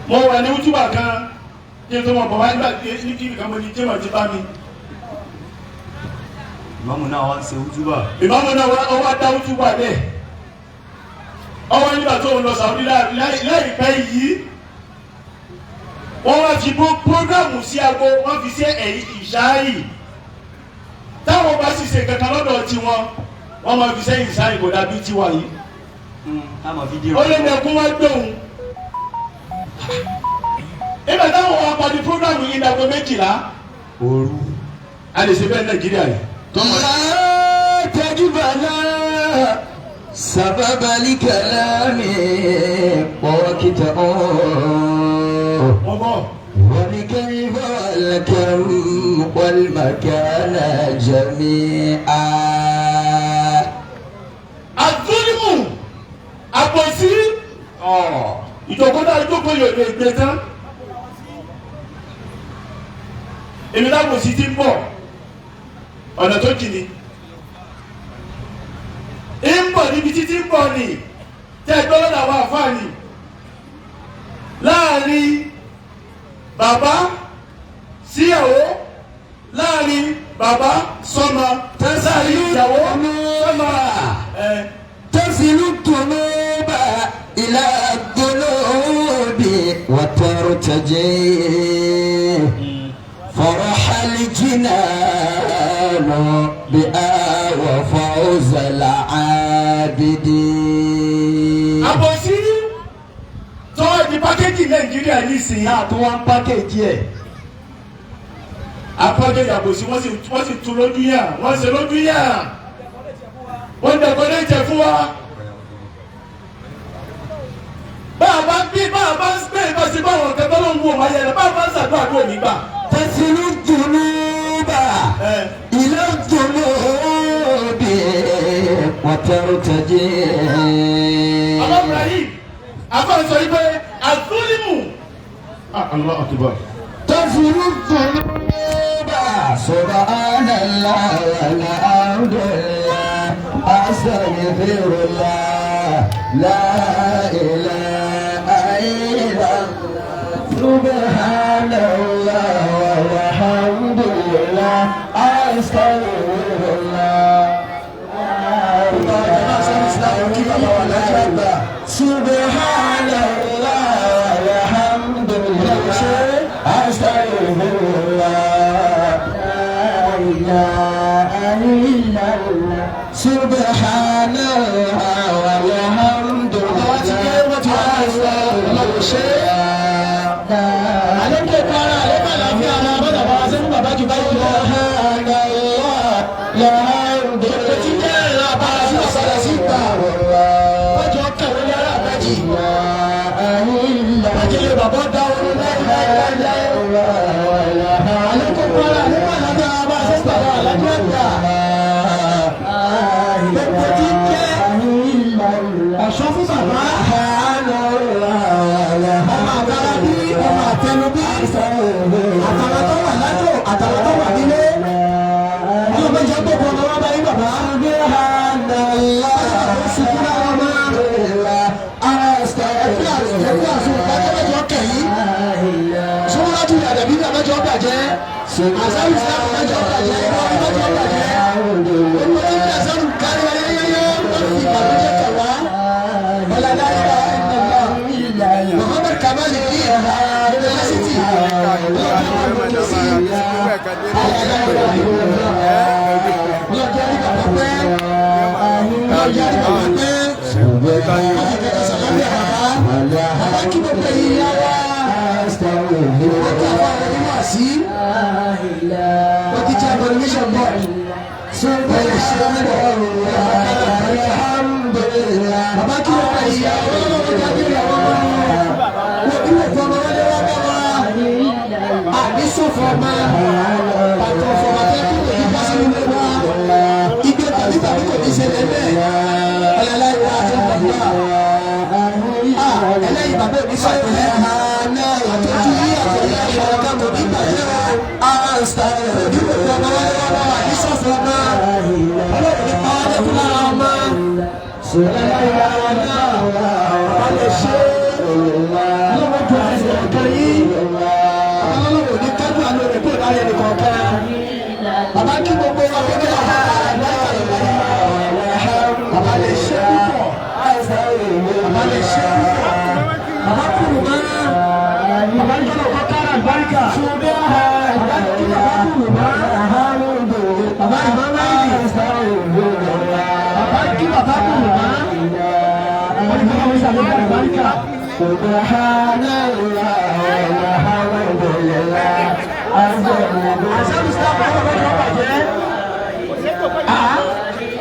mo wà ní ojúbà kan kí n tó mọ̀ bọ̀ wá nígbà ní kí nìkan mo ní jẹ́mọ̀ ti bá mi. ìmáàmù náà wá ń ṣe ojúbà. ìmáàmù náà wá dá ojúbà bẹ́ẹ̀ ọwọ́ nígbà tó ń lọ Saudi láìpẹ́ yìí wọ́n wá fi prógrámù sí aago wọ́n fi sí ẹ̀yìn ìṣááyì táwọn bá sì ṣe kankan lọ́dọ̀ tiwọn wọ́n máa fi sẹ́yìn ìṣááyì kò dàbí tiwa yìí. ó lé nẹkún wá gbóhùn nígbà táwọn wá parí prógrámù yìí dàgbọ́ 12 òru. a lè ṣe bẹ́ẹ̀ Nàìjíríà yìí. tọ́jú bàlá sábàbà ní kàlámì pọ̀kìtà ọgbọ́n. ولكيف والكم والمكان جميعا. àdúrímù àpòsí ìjọkọ́dá ìjókòó yóò lè gbé tán èmi lápòsí ti ń bọ̀ ọ̀nà tó jìnnì ń bọ̀ níbi títí ń bọ̀ ni tẹ́ ẹ gbọ́dọ̀ àwọn àfáàní láàrin bàbá síyàwó láàrin bàbá sọ́mọ tẹ́sàrí ìyàwó sọ́mọ تصل الذنوب إلى الذنوب وترتجي فرح الجنان بها وفوز العابدين. àbòsí tó di pákéjì Nàìjíríà nísìnyí àti wọn pákéjì ẹ̀ apákéjì àbòsí wọ́n sì tún lójú yà wọ́n ṣe lójú yà wọ́n dẹ̀kọ́ lè jẹ fún wa. báàbá bí báàbá spain bá ṣe báwọn ọ̀kẹ́ tọ́lọ́ ń wò wáyé rẹ̀ báàbá ń ṣàdúrà tó ní gbà. تصل الذنوب إلى الذنوب وترتجي. Allah Ibrahim afáà sọ yìí pé àtúlímù. Allah akbar. تصل الذنوب سبحان الله والحمد لله أستغفر الله لا إله إلا الله سبحان الله والحمد لله أستغفر الله سبحان الله والحمد لله أستغفر الله لا إله إلا الله سبحان الله والحمد لله أستغفر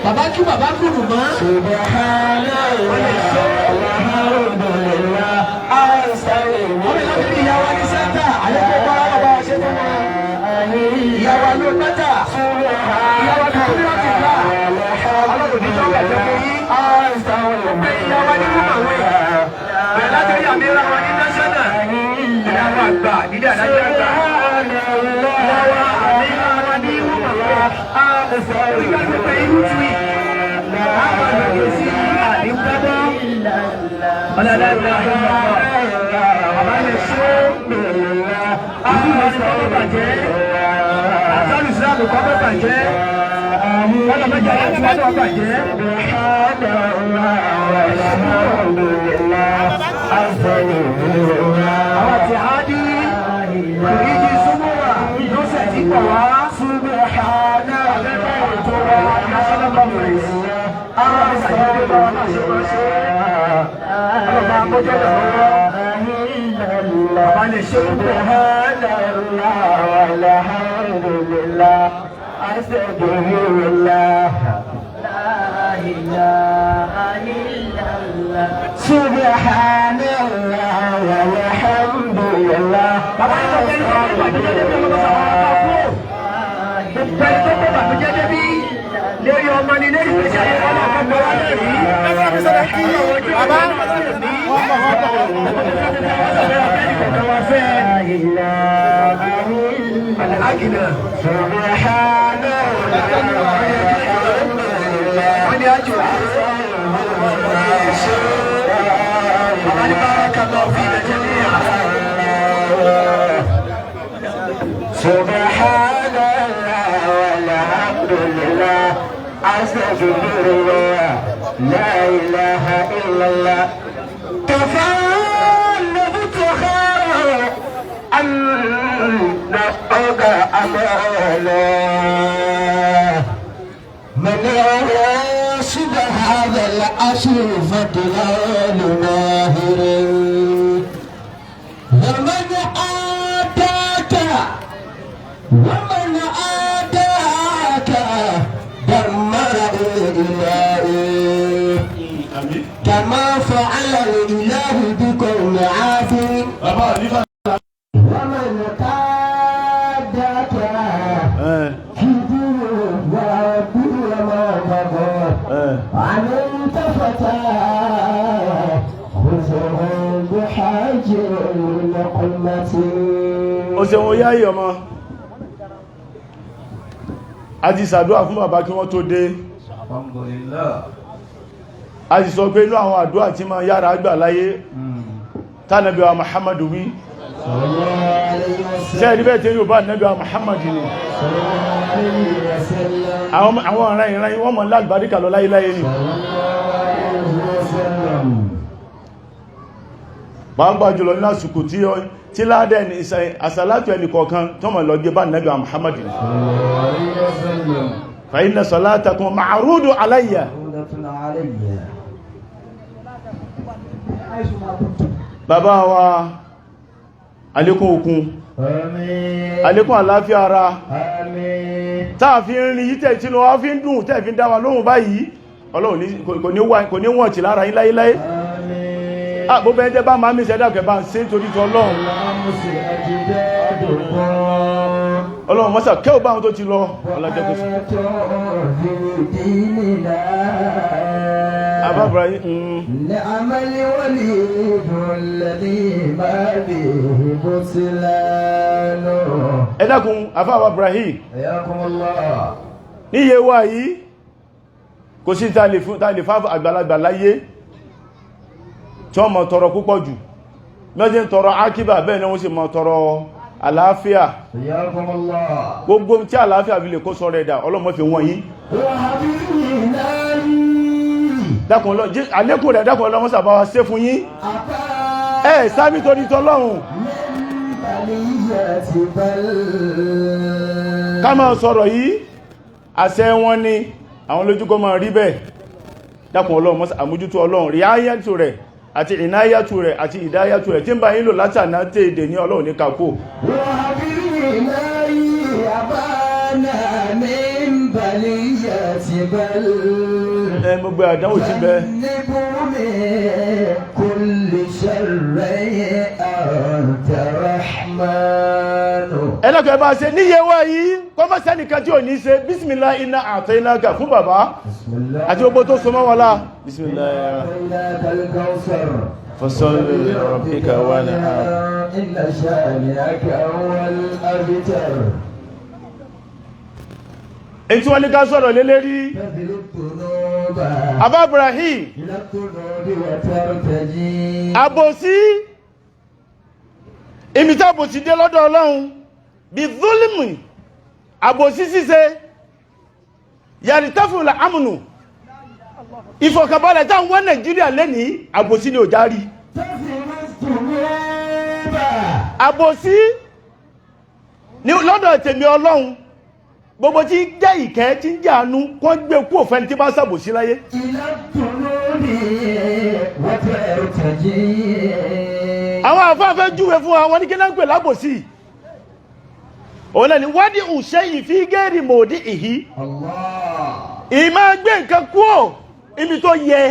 Bàbá kí bàbá kúrò mọ́. Ìyàwó ní sẹ́ńtà, àyẹ̀kọ́ bá bàbá ṣe fún wọn. Ìyàwó ló mẹ́ta, ìyàwó tó ní ọ̀tí gbà. Ọlọ́run ní jọ́gà jẹ́ fún yín. Ìyàwó ní kúmọ̀wé. Bẹ̀rẹ̀ láti rí àmì ìra wọn ní nẹ́ṣọ́nà. Ìyàwó àgbà, nílẹ̀ adájọ́ àgbà. Ìyàwó àmì ìra wọn ní kúmọ̀wé. Ìgbà tó pé inú tú yìí. Àwọn àgbàgbé sí àdínkọ́bọ́. Ọlọ́dàdà ọba lè ṣe àwọn ọmọ bàjẹ́ àtàlù ìsìlámù kọ́ bẹ́ bàjẹ́ wọ́n lọ́mọ jẹ́ láti wọ́n lọ́wọ́ bàjẹ́. Àwọn àti àádí ìdí súnmọ́wà ló sẹ̀ tí pọ̀ wá súnmọ́ àbẹ́bẹ́ ètò wa national conference. Àwọn àṣàyẹ́dẹ́ bá wọn náà ṣe máa ṣe ọba akójọ́ lọ́wọ́ ọba lè ṣe púpọ̀. Subhanallah walhamdulillah. Bàbá yìí tó bẹ́ẹ̀ ní ọmọ ìbàdójẹ́ débi ọmọ bàbá àwọn akọ́. Bẹ́ẹ̀ tó bẹ́ẹ̀ bàdójẹ́ débi lórí ọmọ ní lórí ìgbésí ayé ọmọ ọkọ̀ wá lè rí. Bàbá Subhanallah walhamdulillah astaghfirullah la ilaha illallah tafallut khair an naqa amala من يرشد هذا العصر فضلال ماهر ومن آتاك دمر إلهي كما فعل الإله بكم عاد ومن كادك علمت فتاه خذه بحاج لقمة. Ó ṣe wọ́n yáyí ọmọ a ti ṣàdúrà fún bàbá kí wọ́n tó dé. A ti sọ pé inú àwọn àdúrà tí ma yára gbà láyé tánàbí wa Muhammadu wí ṣe ẹ̀rí bẹ́ẹ̀ tí yóò bá nàbí wa Muhammadu ni àwọn ọ̀ràn ìran wọ́n mọ̀ lálùbáríkà lọ láyé láyé ni. pàápàá jùlọ ní àsìkò tí ládẹ́ ní àsàlátù ẹni kọ̀ọ̀kan tó mọ̀ lọ gbé bá nàbí wa Muhammadu ni. fa inna salatakum ma'rudu alayya. Bàbá wa alékún okun alékún àláfíà ara táà fi ń rí yítẹ̀ tí lọ wá fi ń dùn tẹ́ fi ń dáwà lóhun báyìí Ọlọ́run kò ní wọ́n tí lára yín láyéláyé. Gbogbo ẹjẹ́ bá máa mísẹ̀ dákẹ̀ bá ń ṣe torí tọ́ Ọlọ́run mọ́sà kẹ́ ò bá wọn tó ti lọ ọlọ́jẹ́ kò sí. Àbábàrá yìí Ni'mal walid alladhi ma bihi butlanu. Ẹ dákun àfáàwà Ibrahim níye wà yìí kò sí tàlè fáfà àgbàlagbà láyé tí wọ́n mọ̀ tọrọ púpọ̀ jù mẹ́jẹ́ tọrọ ákíbà bẹ́ẹ̀ ni wọ́n sì mọ̀ tọrọ àlàáfíà gbogbo tí àlàáfíà fi lè kó sọ rẹ̀ dà ọlọ́mọ fi wọ́n yìí àlékún rẹ̀ dákun ọlọ́mọ sàbáwá ṣe fún yín ẹ̀ sábí torí tọ́lọ́run ká máa sọ̀rọ̀ yìí àṣẹ wọn ni àwọn lójúkọ́ máa rí bẹ́ẹ̀ dákun ọlọ́run mọ́sá àmójútó ọlọ́run rí áyàtù rẹ̀ àti ìnáyàtù rẹ̀ àti ìdáyàtù rẹ̀ tí ń bá yín lò látàná tèèdè ní ọlọ́run ní kakó gbogbo àdánwò tí bẹ ẹlọ́kẹ́ bá ṣe níyẹwọ́ yìí kọ́mọ́ sẹ́nìkan tí ò ní ṣe bísmìlá iná àtẹ́ináka fún bàbá àti gbogbo tó so mọ́ wọlá bísmìlá fasalli li rabbika wanhar inna shani'aka huwal abtar èyí tí wọ́n ní ká sọ̀rọ̀ lé lérí Abba Ibrahim àbòsí ìmìtà àbòsí dé lọ́dọ̀ Ọlọ́run bí zulmi àbòsí ṣíṣe yàrítàfùlà amùnù ìfọ̀kànbalẹ̀ táwọn wọ́n Nàìjíríà lẹ́ni àbòsí ni ò járí àbòsí lọ́dọ̀ tèmi Ọlọ́run gbogbo tí jẹ́ ìkẹ́ tí ń jẹ́ àánú kọ́ gbé kú òfẹ́ni tí bá ṣàbòsí láyé àwọn àfáàfẹ́ júwe fún àwọn ní kí náà ń pè lábòsí òun náà ni wádìí òṣè yìí fi gẹ́rì mòdí ìhí ìmá gbé nǹkan kúò ibi tó yẹ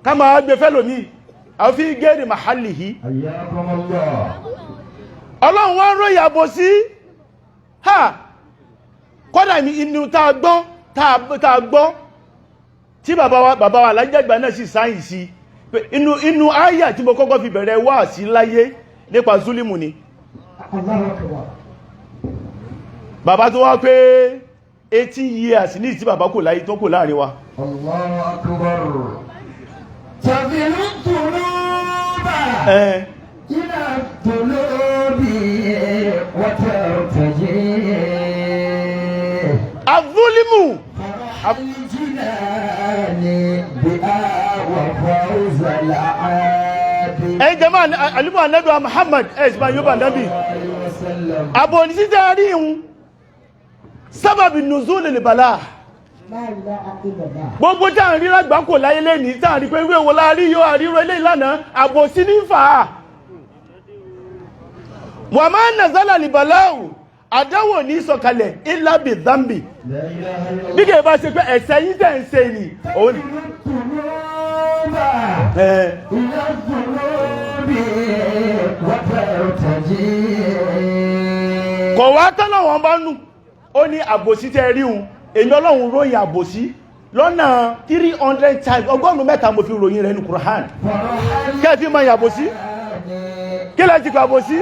ká máa gbé fẹ́lòmí àwọn fi gẹ́rì màhálì yìí Ọlọ́run wá ń ròyìn àbòsí ha kọ́dà inú tàà gbọ́ tí bàbá wa lájẹ́gbà náà sì sáyìn sí pé inú àyà tí mo kọ́kọ́ fi bẹ̀rẹ̀ wá sí láyé nípa zulimu ni bàbá tó wá pé 80 years ní tí bàbá kò láyé tó kò láàrin wa Allahu Akbar tàbílú tùlúbà ìlà tùlúbì wọ́tẹ̀ọ̀tẹ̀jẹ́ azulimu ẹ̀yìn jẹ́mọ́ alìmọ̀ anẹ́bí wa Muhammad ẹ̀sìmá yóò bá nẹ́bí àbò ní títẹ́ rí ihun sábàbí nùzúlì lìbàlá gbogbo tí a ń rí lágbàkò láyé lé ní tí a rí pé ìwé wo láàrí yóò àríro ilé ìlànà àbò sí ní fàá wà máa nàzálà lìbàlá àdáwò ní sọ̀kalẹ̀ ìlàbì zambi bí kìí bá ṣe pé ẹ̀ṣẹ̀ yí tẹ́ ń ṣe ní òun kọ̀ wá tánà wọn bá nù ó ní àbòsí tẹ́ ríhun èmi Ọlọ́run ròyìn àbòsí lọ́nà 300 times ọgọ́rùn-ún mẹ́ta mo fi ròyìn rẹ̀ ní Qur'an kẹ́ẹ̀fí ma yàbòsí kí lẹ́ ti kọ àbòsí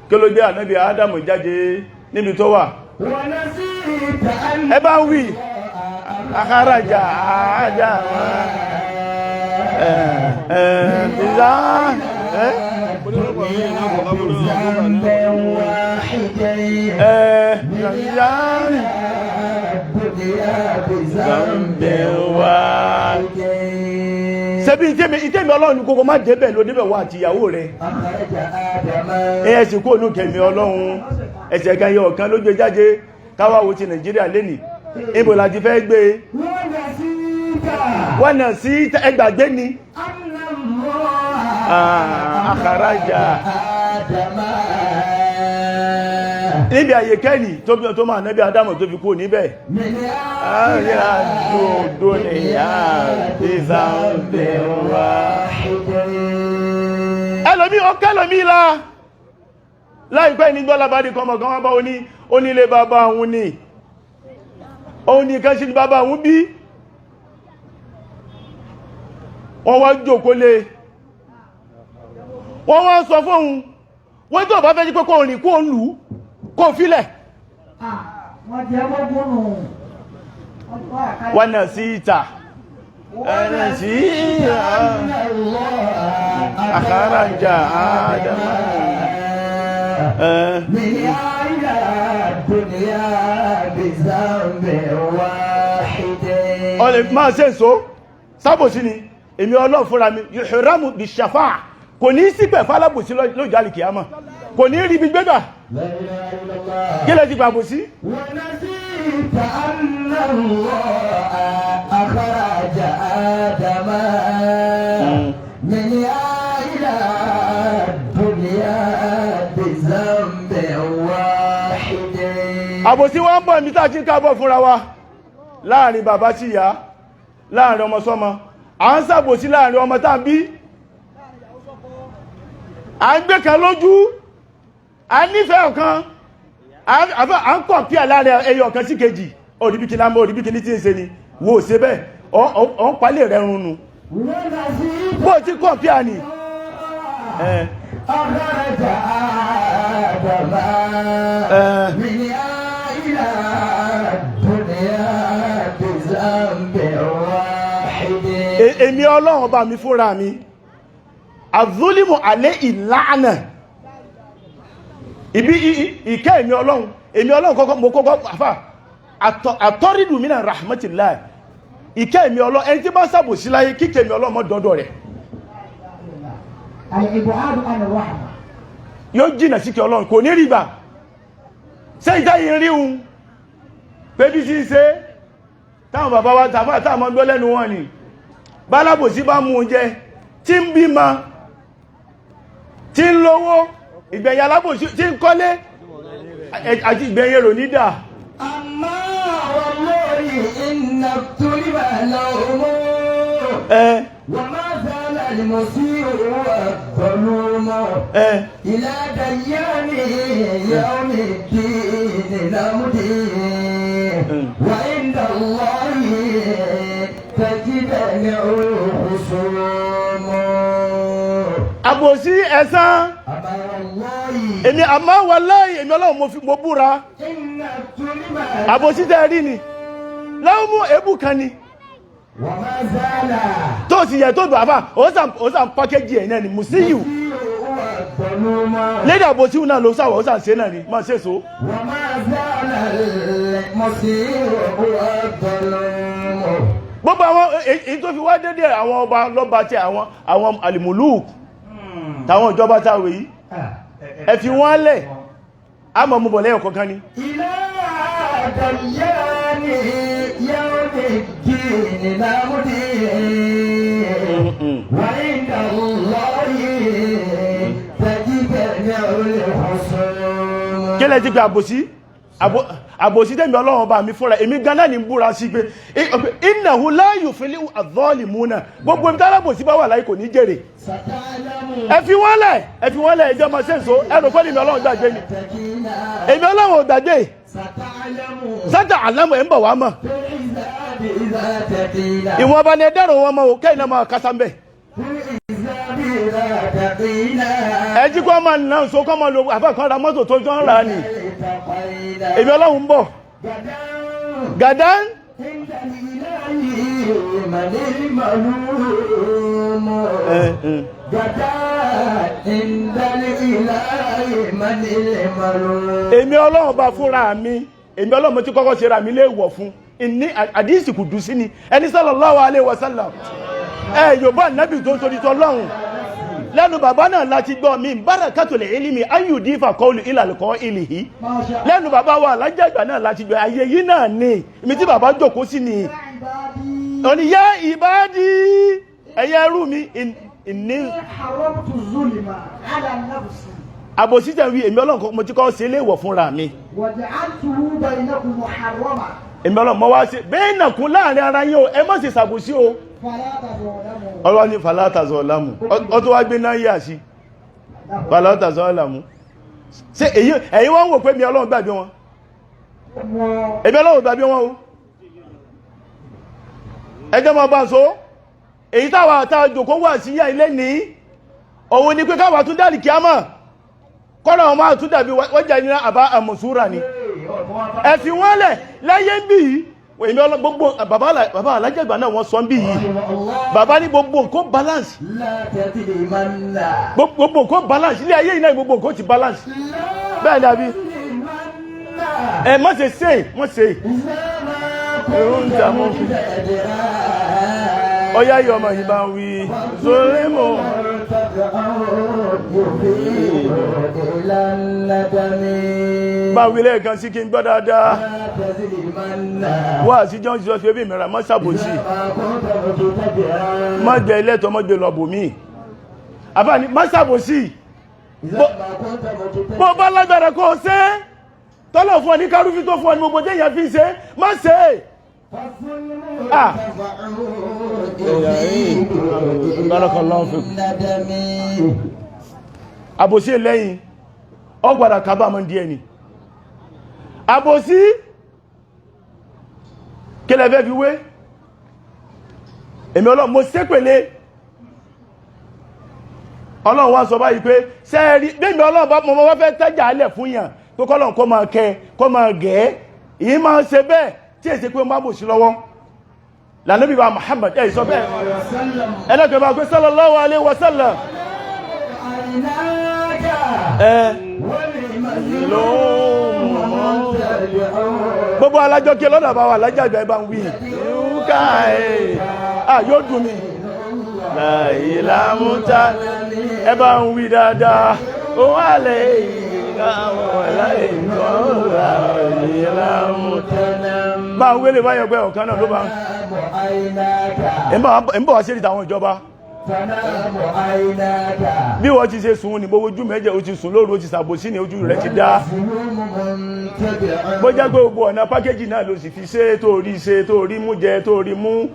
kí ló gbé ànábì Ádámù jáde níbi tó wà ẹ bá ń wí àkàràjà Ádámù ṣebí ìtẹ́mi Ọlọ́run ní kókó má débẹ̀ ló débẹ̀ wà àti ìyàwó rẹ̀ ẹ̀ẹ́sì kó ní kẹ̀mí Ọlọ́run ẹ̀sẹ̀ kan yọ ọ̀kan ló gbé jáde káwàwó ti Nàìjíríà lẹ́nì ibò láti fẹ́ gbé wọ́n nà sí ẹgbàgbé ni àkàrájà níbi àyè kẹ́ni tó máa nẹ́bí Ádámù tó fi kú níbẹ̀ àríyànjò nìyà ìzàmbẹ̀wà ẹlòmí ọkẹ́lòmí la láìpẹ́ ní gbọ́lábádì kọmọ̀kan wọ́n bá onílé bàbá àwọn ní òun ní kan sí ní bàbá àwọn bí wọ́n wá jókòó lé wọ́n wá sọ fún òun wọ́n tó bá fẹ́ jí pé kó rìn kó ń lù kó fílẹ̀ wọ́n náà sí ìta ẹ̀rẹ̀ sí àkàràjà Ádámù ọlẹ̀ máa ṣe èso sábòsí ni èmi Ọlọ́run fúnra mi yuhramu bishafa'a kò ní sí pẹ̀ fálábòsí lọ́jọ́ àlìkìyàmọ̀ kò ní rí bí gbégbà kí lè ti gbàbò sí. àbòsí wọ́n ń bọ̀ ní tàjí kábọ̀ fúnra wa láàrin bàbá sí ìyá láàrin ọmọ sọ́mọ à ń ṣàbòsí láàrin ọmọ tá bí à ń gbé kan lójú à ń nífẹ̀ẹ́ ọ̀kan à ń kọ̀ pí àláàrin ẹyọ ọ̀kan sí kejì òdìbíkí lámọ́ òdìbíkí ní tí ń ṣe ni wo ṣe bẹ́ẹ̀ ọ̀n palẹ̀ rẹ̀ rúnnù bó ti kọ̀ pí à ní èmi Ọlọ́run ọba mi fúnra mi àzúlímù alẹ́ ìlànà ibi ìkẹ́ èmi Ọlọ́run kọ́kọ́ mo kọ́kọ́ àfà àtọ́rídù mínà rahmatillah ìkẹ́ èmi Ọlọ́run ẹni tí bá sàbò sí láyé kíkẹ́ èmi Ọlọ́run mọ́ dọ́dọ̀ rẹ̀ yóò jìnà sí kí Ọlọ́run kò ní rí gbà ṣe ìdáyìn ríhun pé bí sí ṣe táwọn bàbá wa tàbí àtàwọn gbọ́ lẹ́nu wọn ni bálábòsí bá mú jẹ tí ń bímọ tí ń lówó ìgbẹ̀yìn alábòsí tí ń kọ́lé àti ìgbẹ̀yìn rò nídà àmọ́ àwọn lórí iná torí wà lọ́wọ́ wọ́n máa zálà lè mọ̀ sí owó àtọ́lúmọ́ ìlàdàyà ní ìyàwó mi kí nílámúdí wà ìdá wáyé tẹ́jìdẹ̀ àbòsí ẹ̀san èmi àmọ́ wallahi èmi Ọlọ́run mo búra àbòsí tẹ́ rí ni láwọn mú ebú kan ni tó sì yẹ tó dùn àfà ó sàn pákéjì ẹ̀ náà ni Musiu lédè àbòsí náà ló sáwọ̀ ó sàn ṣe náà ni máa ṣe so gbogbo àwọn èyí tó fi wá dédé àwọn ọba lọ́ba tí àwọn alìmùlùk tàwọn ìjọba táwẹ̀ yìí ẹ fi wọ́n lẹ̀ a mọ̀ mú bọ̀ lẹ́yìn kọ̀ọ̀kan ni kí lẹ́ ti pé àbòsí tẹ́mi Ọlọ́run bá mi fúnra èmi gan náà ní búra sí pé innahu la yuflihu adh-dhalimuna gbogbo ibi tálábòsí bá wà láyé kò ní jèrè ẹ fi wọ́n lẹ̀ ẹjọ́ ma ṣe so ẹrù pẹ́ ní Ọlọ́run gbàgbé ni èmi Ọlọ́run ò gbàgbé sátà àlámù ẹ̀ ń bọ̀ wá mọ̀ ìwọ̀n bá ní ẹdẹ́rùn wọn mọ̀ kẹ́ iná máa kásá mbẹ̀ ẹjí kọ́ máa nà so kọ́ máa lo àfẹ́kọ́ ra mọ́tò tó jọ ń ra ni èmi Ọlọ́run ń bọ̀ gàdán èmi Ọlọ́run bá fúnra mi èmi Ọlọ́run mo ti kọ́kọ́ ṣe ra mi lé wọ̀ fún ní àdísì kùdùsí ni ẹni sallallahu alaihi wasallam yóò nábì tó torí tọ́lọ́run lẹ́nu bàbá náà láti gbọ́ mi barakatul ilmi ayudifa qawlu ila alqa'ilihi lẹ́nu bàbá wa alájàgbà náà láti gbọ́ ayé yìí náà ni mi tí bàbá jókòó sí ni oni ya ibadi ẹ̀yẹ ẹrú mi inni haramtu zulma ala nafsi àbòsí tẹ̀ wí èmi Ọlọ́run mo ti kọ́ sí ilé ìwọ̀ fúnra mi waja'altuhu bainakum muharrama èmi Ọlọ́run mọ́ wá sí bainakum láàrin ara yín o ẹ má ṣe ṣàbòsí o ọlọ́ ní falátàzọ̀ ọlámù ọtọ́ wá gbé náà yíyà sí falátàzọ̀ ọlámù ṣe èyí wọ́n wò pé mi Ọlọ́run gbàgbé wọn èmi Ọlọ́run gbàgbé wọn o ẹjọ́ mọ́ bá so èyí táwà àtàjòkó wà sí yà ilé ní òun ni pé káwà tún dàrí kíámà kọ́nà ọmọ àtún dàbí wọ́jà ní àbá àmọ̀súra ni ẹ fi wọ́n lẹ̀ láyé ń bí yìí èmi Ọlọ́run gbogbo bàbá alájẹ̀gbà náà wọ́n sọ ń bí yìí bàbá ní gbogbo nǹkan balance gbogbo nǹkan balance ilé ayé iná gbogbo nǹkan ti balance bẹ́ẹ̀ dàbí ẹ má ṣe ọyá yìí ọmọ yìí bá ń wí zolimu bá wí lẹ́ẹ̀kan sí kí n gbọ́ dáadáa wá àtijọ́ ìjọ fi ebí mìíràn mọ́ sàbòsí má jẹ ilẹ́tọ̀ mọ́ jẹ lọ́bù mí àbáni má sàbòsí bó bá lágbára kó ṣe tọ́lọ̀ fún ọ ní kárúfí tó fún ọ ní gbogbo jẹ́ ìyàn fi ṣe má ṣe àbòsí lẹ́yìn ọgbàdà kábàámọ̀ díẹ̀ ni àbòsí kílẹ̀ fẹ́ fi wé èmi ọlọ́run mo ṣépèlé ọlọ́run wá sọ báyìí pé sẹ́ẹ̀rí bẹ́ẹ̀mí ọlọ́run bá mọ́ wá fẹ́ tẹ́jà alẹ̀ fún yàn tó kọ́lọ̀n kó máa kẹ kó máa gẹ̀ẹ́ ìyí máa ṣe bẹ́ẹ̀ tí èsì pé má bò sí lọ́wọ́ lànàbí wa Muhammad ẹ̀ sọ bẹ́ẹ̀ ẹlẹ́gbẹ̀ẹ́ bá pé sallallahu alaihi wasallam gbogbo alájọ́ kí lọ́dà bá wà lájàgbà ẹbá ń wí ìrúkà yóò dùn mí láìlámúta ẹbá ń wí dáadáa ó wà bá ń wélé báyọ̀ pé ọ̀kan náà ló bá ń bọ̀ wá sí ìtàwọn ìjọba bí wọ́n ti ṣe sùn ní gbogbo ojú mẹ́jẹ̀ ó ti sùn lóru ó ti sàbòsí ní ojú rẹ̀ ti dá bó jẹ́ pé gbogbo ọ̀nà pákéjì náà ló sì fi ṣe tó rí mú jẹ tó rí mú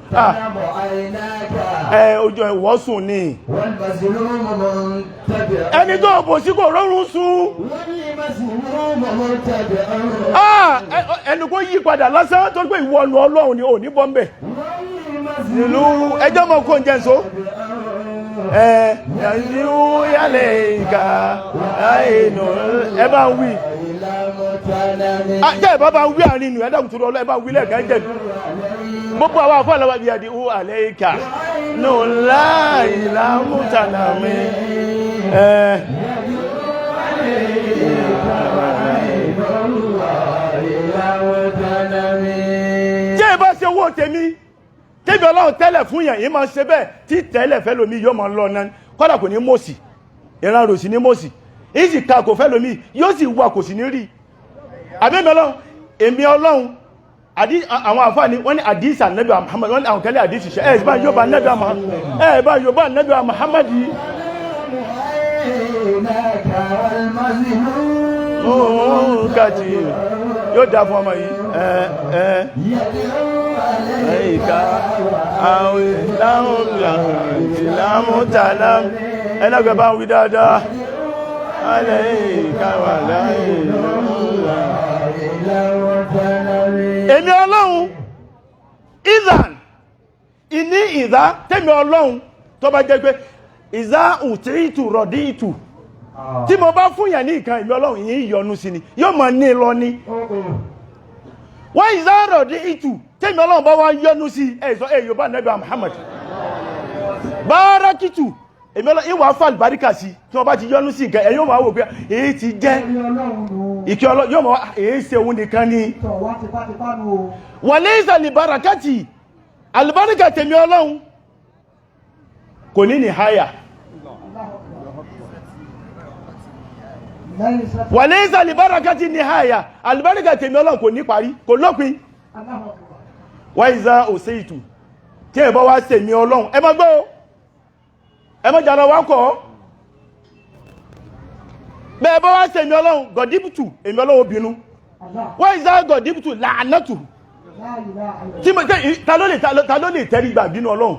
ojú ẹ̀wọ́ sùn ní ẹni tó bò sí kò rọrùn sùn ẹnu kó yí padà lásán tó pé ìwọ̀nù Ọlọ́run ni ò ní bọ́m̀bẹ̀ ìlú ẹjọ́ mọ́ kó ń jẹ́ so yànjú yálẹ̀ ìkà àìnà ẹbá ń wí jẹ́ ìbá bá ń wí àrin ìnù ẹ̀dàkùn tó lọ́lọ́ ẹbá ń wí lẹ́ẹ̀kan jẹ́ gbogbo àwọn afọ́ àlọ́wà bí àdí àlẹ́ ìkà ní láìlámútànàmí jẹ́ ìbá ṣe owó tèmi tẹ́bí Ọlọ́run tẹ́lẹ̀ fún yẹn yìí máa ṣe bẹ́ẹ̀ tí tẹ́lẹ̀ fẹ́ lómi yóò máa lọ náà kọ́dà kò ní mọ́sì ìran rò sí ní mọ́sì ìsì ká kò fẹ́ lómi yóò sì wà kò sí ní rí àbẹ́mi Ọlọ́run èmi Ọlọ́run àwọn àfáàní wọ́n ní àdísà nẹ́bí Muhammad wọ́n ní àwọn kẹ́lẹ̀ àdísì ṣe ẹ̀ bá yóò bá nẹ́bí Muhammad yìí yóò dá fún ọmọ yìí ẹ̀ẹ́ká àwọn ìlàmútàlá ẹlẹ́gbẹ̀ bá ń wí dáadáa ẹ̀ẹ́ká wà láàrin èmi Ọlọ́run ìzàn ìní ìzá tẹ́mi Ọlọ́run tó bá jẹ́ pé ìzá ùtírìtù rọ̀dí ìtù tí mo bá fún yà ní ìkan ìmí Ọlọ́run yìí yọnu sí ni yóò mọ̀ ní lọ ní wọ́n ìzárọ̀ dé ìtù tẹ́mi Ọlọ́run bá wá yọnu sí ẹ̀sọ́ èyí bá nẹ́bí Muhammad bárakìtù èmi Ọlọ́run ìwà fàl baríkà sí tí wọ́n bá ti yọnu sí ìkan ẹ̀yìn wọ́n wò pé èyí ti jẹ́ ìkẹ́ Ọlọ́run yóò mọ̀ èyí ṣe òun nìkan ni wà lè ìsàlì barakàtì alìbáríkà tẹ́mi Ọlọ́run kò ní ní háyà wàlẹ́sà lìbárakàtí ní àyà alìbáríkà tèmi Ọlọ́run kò ní parí kò lópin wà ìzá òsè ìtù tí ẹ̀bọ́ wá tèmi Ọlọ́run ẹ má gbọ́ ẹ má jàrọ wá kọ́ bẹ́ẹ̀bọ́ wá tèmi Ọlọ́run gọ̀díbùtù èmi Ọlọ́run bínú wà ìzá gọ̀díbùtù làánàtù ta ló lè tẹ́rí gbà bínú Ọlọ́run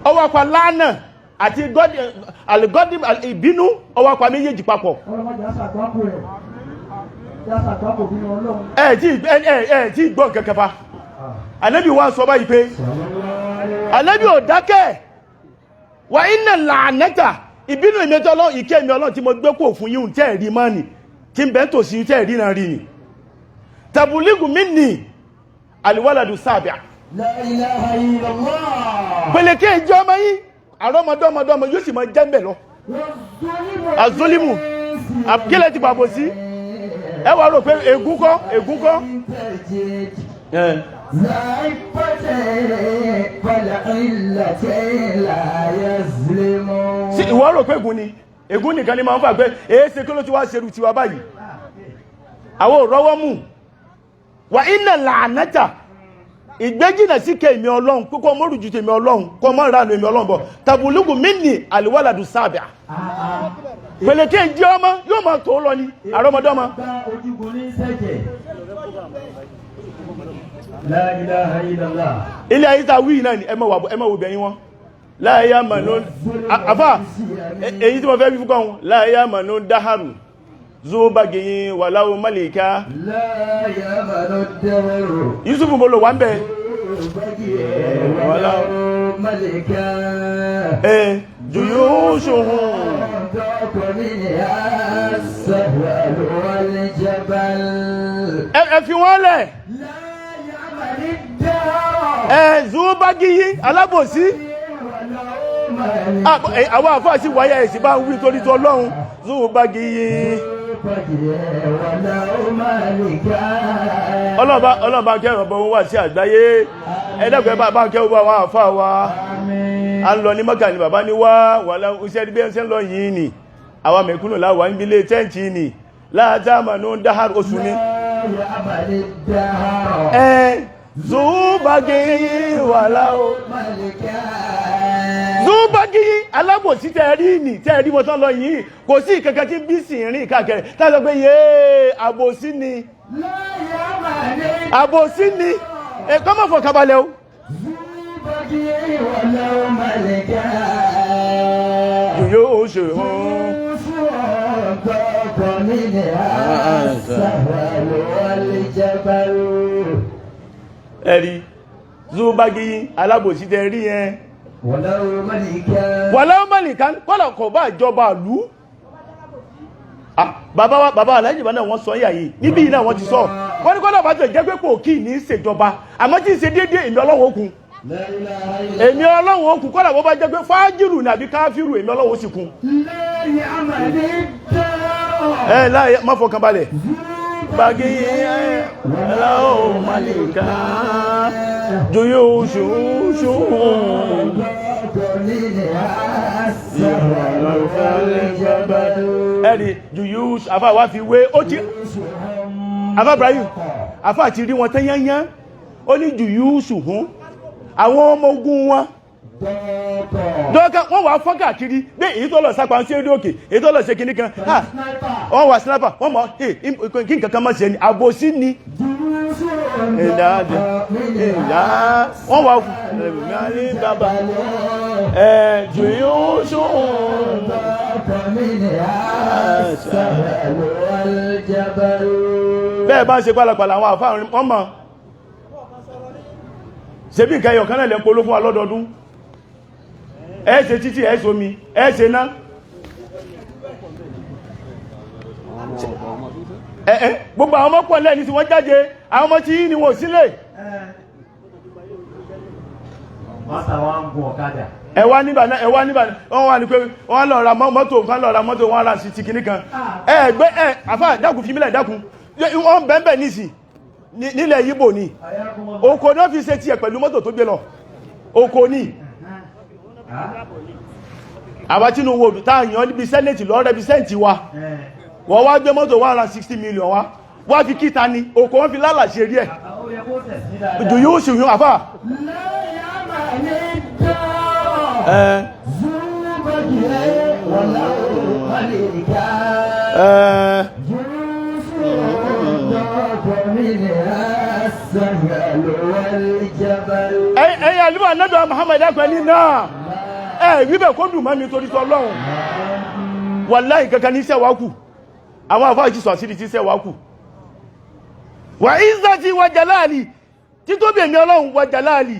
ọwọ́ pa lánà àti alìgọ́dì ìbínú ọwọ́ pa méjèèjì papọ̀ tí gbọ́ kẹkẹfà Ànábì wá sọ báyìí pé Ànábì ò dákẹ́ wà iná làánẹ́ta ìbínú ìmẹ́tọ́ Ọlọ́run ìkẹ́ mi Ọlọ́run tí mo gbé kò fún yíhun tẹ́ rí mọ́ni tí ń bẹ́ntò sí tẹ́ rí náà rí ni tàbùlígù minni alìwálàdù sáàbíà pẹ̀lẹ̀kẹ́ ìjọ ọmọ yìí àrọ́mọdọ́mọdọ́mọ yóò sì máa jẹ́mbẹ̀ lọ azolimu kílẹ̀ ti pàbò sí ẹwà rò pé ègún kọ́ sí ìwọ rò pé ègún nìkan ni máa ń fà pé èéṣe kí ló ti wá ṣerú tiwa báyìí àwọn òrọ́wọ́ mú wà iná làánátà ìgbéjìnà sí kèmí ọlọ́run kókó mọ́rù ju tèmí ọlọ́run kọ́ mọ́ ìrànà èmì ọlọ́run bọ̀ tàbùlùkù mí ní àlùwàlàdù sábà pẹ̀lẹ̀ kí n jẹ́ ọmọ yóò máa tó lọ ní àrọ́mọdọ́mọ ilé ayé ta wí náà ni ẹ má wo bẹ̀yìn wọn láyé mànú àfà èyí tí mo fẹ́ bí fúkọ́ wọn láyé mànú dáhàrù zúbàgìyìn wàláwò málìká Yusuf bolo wà ń bẹ wàláwò málìká jùyó ṣòhun ẹ fi wọ́n lẹ̀ zúbàgìyìn alábòsí àwọn àfáà sí wáyé ẹ̀sì bá ń wí torí tó lọ́run zúbàgìyìn ọlọ́ba kẹrọ bọ̀ wọ́n wà sí àgbáyé ẹ̀dẹ́gbẹ̀ bá kẹrọ bọ̀ àwọn àfáà wa a ń lọ ní Mọ́kà ní bàbá ní wá wà láwùsẹ́ bí ẹ̀ṣẹ́ lọ yìí ni àwọn mẹ̀kúnnù láwà ń bílé tẹ́ǹtì ni látàmà ní dáhàr oṣù ní zúbàgìyìn wà láwọ́ zúbàgì alábòsí tẹ́ẹ̀rí ní tẹ́ẹ̀rí mọ́tán lọ yìí kò sí ìkẹ́kẹ́ tí bí sì rìn káàkiri tàbí pé yéé àbòsí ni àbòsí ni ẹ̀kọ́ mọ́ fọ̀kàbalẹ̀ o yóò ṣe hàn ẹ̀rí zúbàgì alábòsí tẹ́ẹ̀rí yẹn wàláwó mẹ́lìká kọ́lọ̀ kọ̀ bá ìjọba ìlú bàbá aláìjìbá náà wọ́n sọ yà yìí níbi ìná wọ́n ti sọ wọ́n ní kọ́lọ̀ bá tẹ̀ jẹ́ pé kò kí ní ìṣèjọba àmọ́ tí ń ṣe déédéé èmi ọlọ́wọ́ okùn èmi ọlọ́wọ́ okùn kọ́lọ̀ bó bá jẹ́ pé fájìrù nàbí káfíìrù èmi ọlọ́wọ́ sì kún láyé má fọkàn balẹ̀ bàgì wàláwó mẹ́lìká jòyó ṣòṣò ẹ̀rì jùyú àfà wá fi wé ó ti àfà Ibrahim àfà ti rí wọn tẹ́yányán ó ní jùyú ṣùhún àwọn ọmọ ogun wọn dọ́ọ̀ká wọ́n wà fọ́nkà kiri pé èyí tó lọ sápa sí orí òkè èyí tó lọ ṣe kìíní kan wọ́n wà sniper wọ́n mọ̀ kí n kankan mọ́ sí ẹni àbòsí ni wọ́n wà jù yóò ṣóhun bẹ́ẹ̀ bá ń ṣe pálapàla àwọn àfáà wọ́n mọ̀ ṣe bí nǹkan ẹyọ kan náà lẹ́ polówó fún wa lọ́dọọdún ẹ̀ẹ́sẹ̀ títí ẹ̀ẹ́sẹ̀ omi ẹ̀ẹ́sẹ̀ náà gbogbo àwọn ọmọ pọ̀ lẹ́ni tí wọ́n jáde àwọn ọmọ tí ní wọ́n sílẹ̀ ẹwà níbà wọ́n wà ní pé wọ́n lọ ra mọ́tò wọ́n ra sí ti kìíní kan ẹgbẹ́ àfá dákun fi mílẹ̀ dákun wọ́n bẹ̀ẹ̀bẹ̀ nìsì nílẹ̀ Yíbò ní oko náà fi ṣe tí ẹ̀ pẹ̀lú mọ́tò tó gbé lọ oko ní àwa Tinubu táàyàn níbi sẹ́nẹ̀tì lọ rẹpísẹ́ǹtì wa wọ́n wá gbé mọ́tò 160 million wá fi kíta ní oko wọ́n fi lálà ṣe rí ẹ̀ jù yóò ṣe yóò àfá ẹ̀yìn àlúwà nẹ́bẹ̀ Muhammad ẹ̀kọ́ ní náà wíbẹ̀ kó dùn mọ́ mi torí tọ́ lọ́run wàláhì kankan ní iṣẹ́ wákù àwọn àfáà jí sọ sí ti iṣẹ́ wákù wà izzati wa jalali títóbi èmi ọlọ́run wa jalali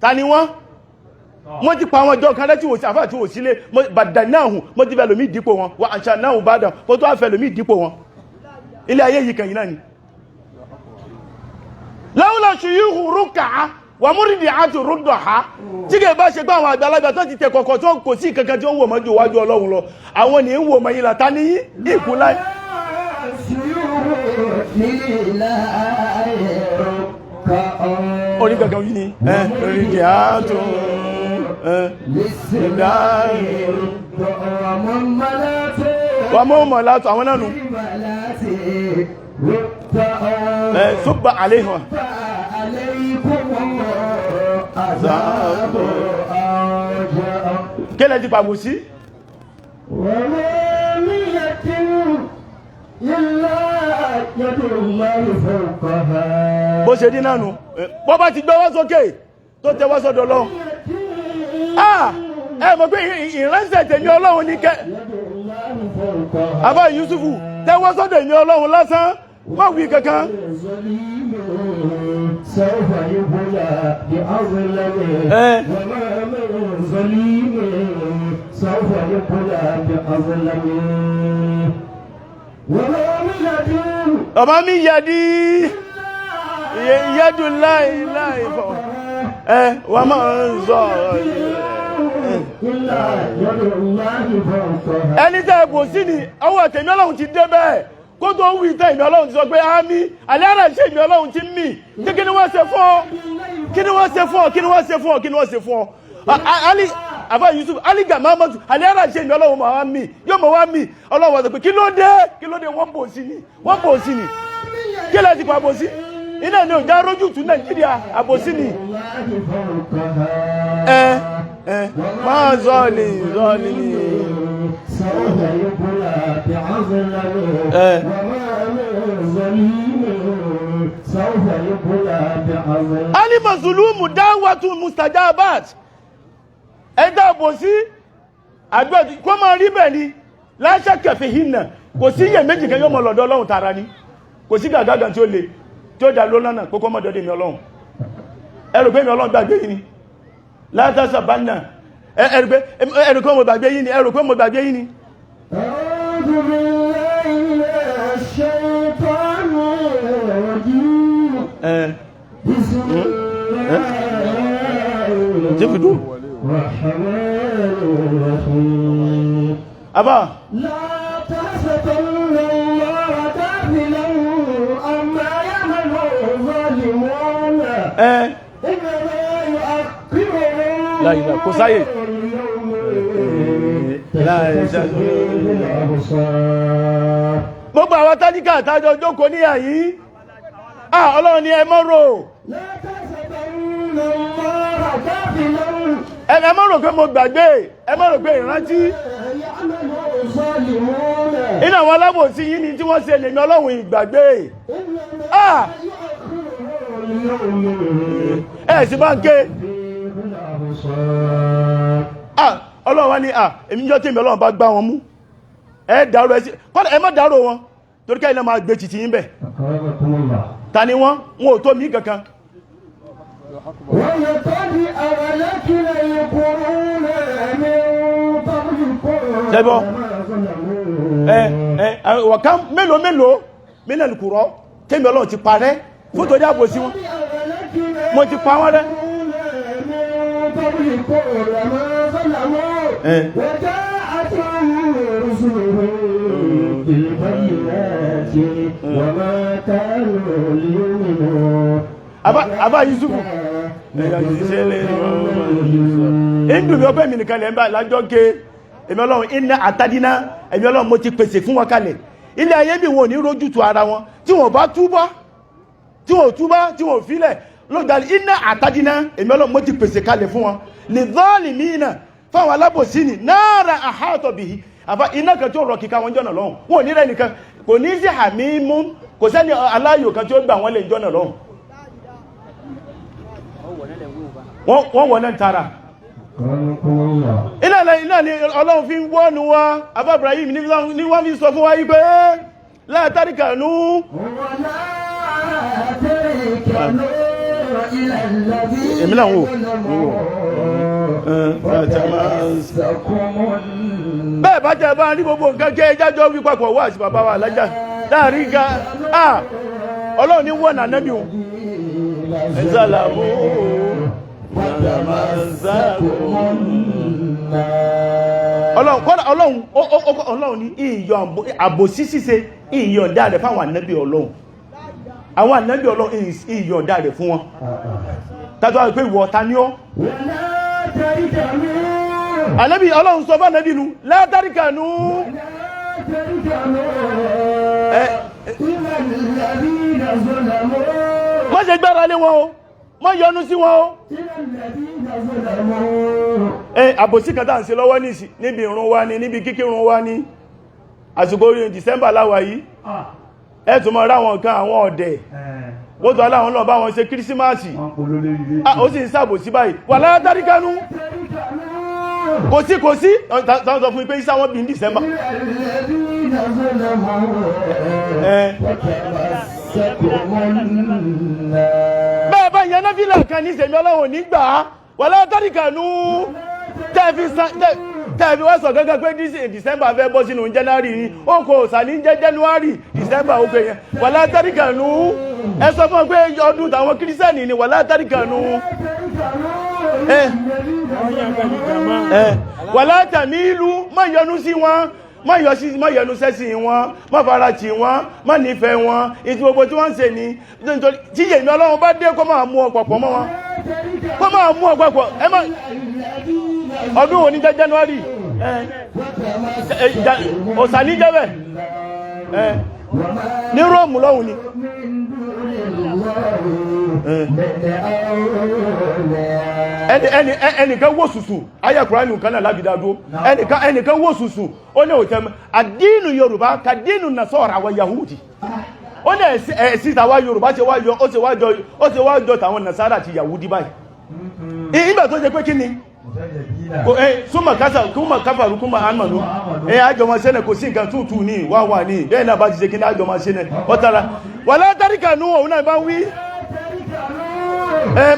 ta ni wọ́n ti pa àwọn ọjọ́ kan lẹ́tí òsì àfáà tí ò sílé bàdànáhùn mo ti fẹ́ lómi dípò wọn wà àṣànáhùn bàdàn mo tó wá fẹ́ lómi dípò wọn ilé ayé yìí kan yìí náà ni láwùlọ ṣùyíhù rúkà wà múrìdì àti rúdọ̀ ha tí kẹ bá ṣe pé àwọn àgbàlagbà tó ti tẹ kọ̀kọ̀ tó kò sí kankan tí ó ń wò mọ́jú wájú ọlọ́run lọ àwọn ní ń wò mọ́ yìí látà ní ìkú láì nílẹ̀ orí kankan wí ni orí jẹ́ àtò wà mọ́ mọ̀ látọ̀ àwọn náà nù ṣùgbà àléhàn kílẹ̀ ti pàbò sí bó ṣe dín náà nù bọ́ bá ti gbọ́wọ́ sókè tó tẹwọ́ sọ́dọ̀ lọ ẹ mọ̀ pé ìránṣẹ́ tèmi ọlọ́run ní kẹ́ Àbá Yusufu tẹwọ́ sọ́dọ̀ èmi ọlọ́run lásán má wí kankan ọmọ mi yàdí yàdùn láì fọ́ wọ́n máa ń sọ ẹni tẹ́ kò sí ni ọwọ́ tèmi ọlọ́run ti dé bẹ́ẹ̀ kó tó wí tẹ́ ìmì ọlọ́run ti sọ pé àmì àlẹ́rẹ̀ ṣe ìmì ọlọ́run ti mì tí kí ni wọ́n ṣe fún ọ kí ni wọ́n ṣe fún ọ kí ni wọ́n ṣe fún ọ kí ni wọ́n ṣe fún ọ Ali Àbá Yusuf Ali Gamamatu àlẹ́rẹ̀ ṣe ìmì ọlọ́run máa mì yóò mọ̀ wá mì ọlọ́run wọ́n sọ pé kí ló dé wọ́n bò sí ni kí lẹ́ ti pa bò sí iná ni òjá rójú tún Nàìjíríà àbòsí ni máa zọ́ọ̀lì ni alimazulumu dáwàtún mustajabat ẹ̀dá àbòsí àgbẹ̀dì kó máa rí bẹ̀ ni láṣẹ́ kẹfẹ́ hìnà kò sí yẹ méjì kẹ́ yóò mọ̀ lọ́dọ̀ Ọlọ́run tààrà ni kò sí gàgágà tí ó le tí ó dá ló lánà kókó mọ́ dọ́dẹ̀ mi Ọlọ́run ẹrù pé mi Ọlọ́run gbàgbé yìí ni látàṣà bá náà ẹrù pé mo gbàgbé yìí ni ẹrù pé mo gbàgbé yìí ni Àbá láìlá kò sáyé gbogbo àwọn tájíkà àtàjọ jókòó ní àyí Ọlọ́run ni ẹ mọ́ rò ẹ mọ́ rò pé mo gbàgbé ẹ mọ́ rò pé ìrántí iná àwọn alábòsí yìí ni tí wọ́n ṣe lèmi Ọlọ́run ìgbàgbé ẹ̀ sí bá ń ké Ọlọ́run wá ní èmi jọ́ tí èmi Ọlọ́run bá gbá wọn mú ẹ dárò ẹ má dárò wọn torí ká ilẹ̀ máa gbé títí yín bẹ̀ ta ni wọ́n ò tó mí kankan ṣẹ́bọ́ wọ̀ká mélòó mílẹ̀ kùrọ̀ tẹ́mi Ọlọ́run ti parẹ́ fún tó dáàbò sí wọn mo ti pa wọ́n rẹ́ Àbá Yusufu ìdùnmí ọgbẹ́ mi nìkan lẹ́ ń bá lájọ́ ké èmi Ọlọ́run iná àtàdínà èmi Ọlọ́run mo ti pèsè fún wọn kalẹ̀ ilé ayé bí wọn ò ní rójútu ara wọn tí wọ́n bá túbá tí wọ́n fílẹ̀ lọ́gbàlì iná àtàdínà èmi Ọlọ́run mo ti pèsè kalẹ̀ fún wọn lè zọ́ọ̀lì mìíràn fáwọn alábòsí ni náàrà àhátọ̀ bìí àbá iná kan tí ó rọ kíká wọn jọ́nà lọ́hùn wọn ò ní rẹ̀ nìkan kò ní sí àmì mú kò sẹ́ni aláyò kan tí ó gbà wọ́n lè jọ́nà lọ́hùn wọ́n wọ́n náà tara iná ni Ọlọ́run fi ń wọ́nu wa Àbá Ibrahim ní wọ́n fi sọ fún wa yí pé látàríkà nú èmi náà wò bẹ́ẹ̀ bá jẹ́ bá ní gbogbo nǹkan jẹ́ ìjájọ́ wí papọ̀ wà sí bàbá wa alájá láàrin ga Ọlọ́run ní wọ́n nà nẹ́bí wọn ẹ̀sàlàmù Ọlọ́run ní ìyọ̀ àbòsí ṣíṣe ìyọ̀ dáadẹ̀ fáwọn ànẹ́bí Ọlọ́run àwọn ànábì Ọlọ́run ìyọ̀ǹda rẹ̀ fún wọn tàbí wọ́n pé ìwọ̀ ta ní ọ́ ànábì Ọlọ́run sọ fún ànábì nù látàríkà nù má ṣe gbára lé wọn o má yọnu sí wọn o àbòsí kan tá ń ṣe lọ́wọ́ níbi ìrun wa ní níbi kíkírun wa ní àsìkò orí December láwà yìí ẹ̀tùn mọ́ ráwọn nǹkan àwọn ọ̀dẹ̀ wọ́n tó aláwọn náà bá wọn ṣe kírísímásì ó sì ń sàbò sí báyìí wà látàríkánú kò sí tàwọn sọ fún ipé ìsá wọn bí ní December bẹ́ẹ̀ bá yẹn náà fílẹ̀ kan ní ìsẹ̀mí Ọlọ́run nígbà wà látàríkánú tẹ́ẹ̀fí wọ́n sọ gẹ́gẹ́ pé December fẹ́ bọ́ sínú January ní ó kò sà ní jẹ́ January December ó pè yẹn wà látàríkànú ẹ sọ fún pé ọdún tàwọn kírísẹ́nì ni wà látàríkànú wà látàmí ìlú má yọnu sí wọn má yọnu sẹ́sì wọn má farati wọn má nífẹ̀ẹ́ wọn ìtí gbogbo tí wọ́n ń ṣe ní tí yèmí Ọlọ́run bá dé kó máa mú ọ̀pọ̀pọ̀ mọ́ wọn kó máa mú ọ̀pọ̀pọ̀ ọdún òní jẹ́ January ọ̀sà ní jẹ́bẹ̀ ní Róòmù lọ́hùn ni ẹnìkan wó sùsù ayẹ́kùránì kan náà lábìdádó ẹnìkan wó sùsù ó ní òtẹ́mẹ́ àdínù Yorùbá kàdínù Nasara wa Yahudi ó ní ẹ̀sí tàwa Yorùbá ó ti wá jọ tàwọn Nasara àti Yahudi báyìí ìgbà tó jẹ́ pé kí ni súnmọ̀ káfàrú kúmọ̀ àmàlú àjọmọ̀ sẹ́nẹ̀ kò sí nǹkan tútù ní wà ní bẹ́ẹ̀ náà bá ti ṣe kí ní àjọmọ̀ sẹ́nẹ̀ ọ̀tara wà látàríkà nú òun náà bá wí